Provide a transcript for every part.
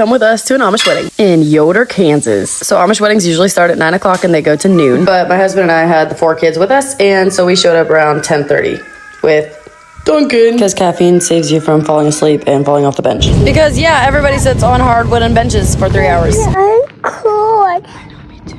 come with us to an Amish wedding in Yoder, Kansas. So Amish weddings usually start at 9 o'clock and they go to noon. But my husband and I had the 4 kids with us, and so we showed up around 10:30 with Duncan. Because caffeine saves you from falling asleep and falling off the bench. Because, yeah, everybody sits on hard wooden benches for 3 hours. I'm cool. I know, me too.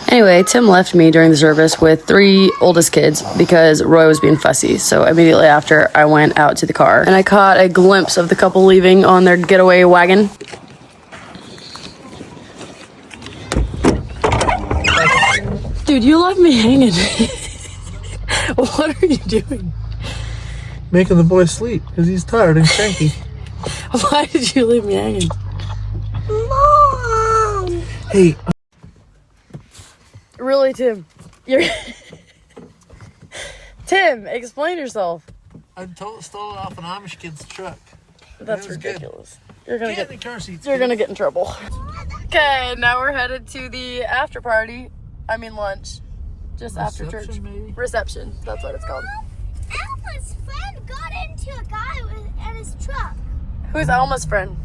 Anyway, Tim left me during the service with 3 oldest kids because Roy was being fussy. So immediately after, I went out to the car and I caught a glimpse of the couple leaving on their getaway wagon. Dude, you left me hanging. What are you doing? Making the boy sleep because he's tired and cranky. Why did you leave me hanging? Mom! Hey. Really, Tim? You're Tim, explain yourself. I stole it off an Amish kid's truck. That's ridiculous. Good. You're gonna get in trouble. Okay, now we're headed to the after party. I mean lunch. Just after church. Maybe? Reception. That's what it's called. Alma's friend got into a guy in his truck. Who's Alma's friend?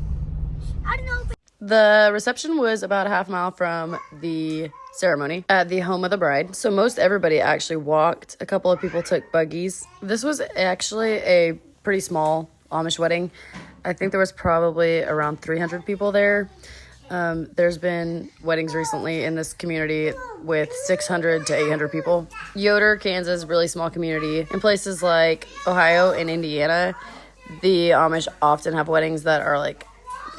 I don't know. The reception was about a half mile from the ceremony at the home of the bride. So most everybody actually walked. A couple of people took buggies. This was actually a pretty small Amish wedding. I think there was probably around 300 people there. There's been weddings recently in this community with 600 to 800 people. Yoder, Kansas, really small community. In places like Ohio and Indiana, the Amish often have weddings that are like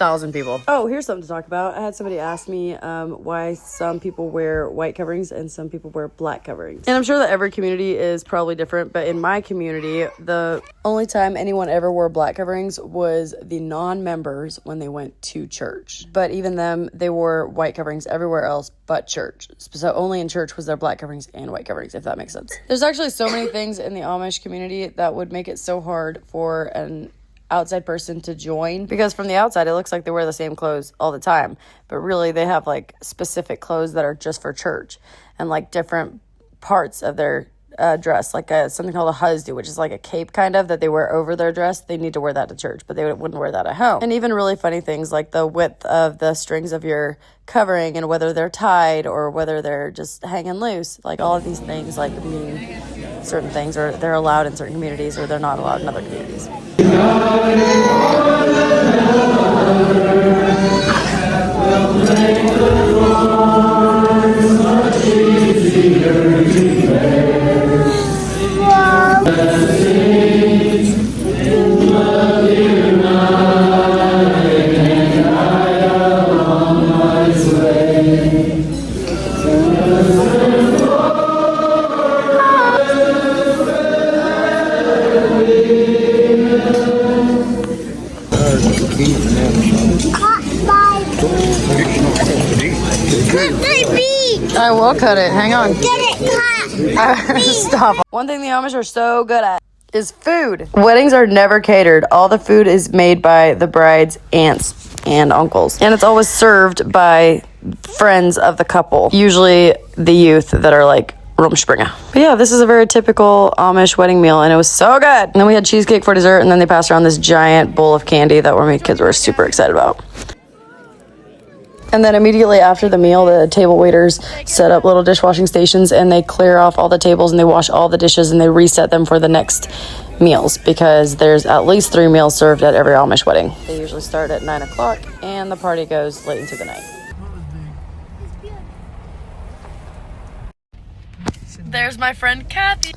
1,000 people. Oh, here's something to talk about. I had somebody ask me why some people wear white coverings and some people wear black coverings. And I'm sure that every community is probably different, but in my community, the only time anyone ever wore black coverings was the non-members when they went to church. But even them, they wore white coverings everywhere else but church. So only in church was there black coverings and white coverings, if that makes sense. There's actually so many things in the Amish community that would make it so hard for an outside person to join, because from the outside it looks like they wear the same clothes all the time, but really they have like specific clothes that are just for church and like different parts of their dress, like something called a husdu, which is like a cape kind of that they wear over their dress. They need to wear that to church, but they wouldn't wear that at home. And even really funny things like the width of the strings of your covering and whether they're tied or whether they're just hanging loose, like all of these things like mean certain things, or they're allowed in certain communities or they're not allowed in other communities. I will cut it. Hang on. Get it cut. Stop. One thing the Amish are so good at is food. Weddings are never catered. All the food is made by the bride's aunts and uncles. And it's always served by friends of the couple. Usually the youth that are like Rumspringa. But yeah, this is a very typical Amish wedding meal, and it was so good. And then we had cheesecake for dessert, and then they passed around this giant bowl of candy that my kids were super excited about. And then immediately after the meal, the table waiters set up little dishwashing stations, and they clear off all the tables and they wash all the dishes and they reset them for the next meals, because there's at least 3 meals served at every Amish wedding. They usually start at 9 o'clock and the party goes late into the night. There's my friend Kathy.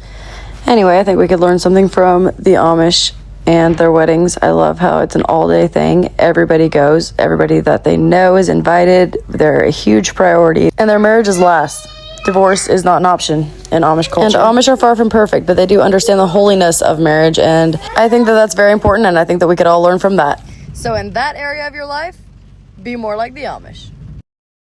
Anyway, I think we could learn something from the Amish and their weddings. I love how it's an all-day thing. Everybody goes. Everybody that they know is invited. They're a huge priority, and their marriages last. Divorce is not an option in Amish culture. And Amish are far from perfect, but they do understand the holiness of marriage, and I think that that's very important, and I think that we could all learn from that. So in that area of your life, be more like the Amish.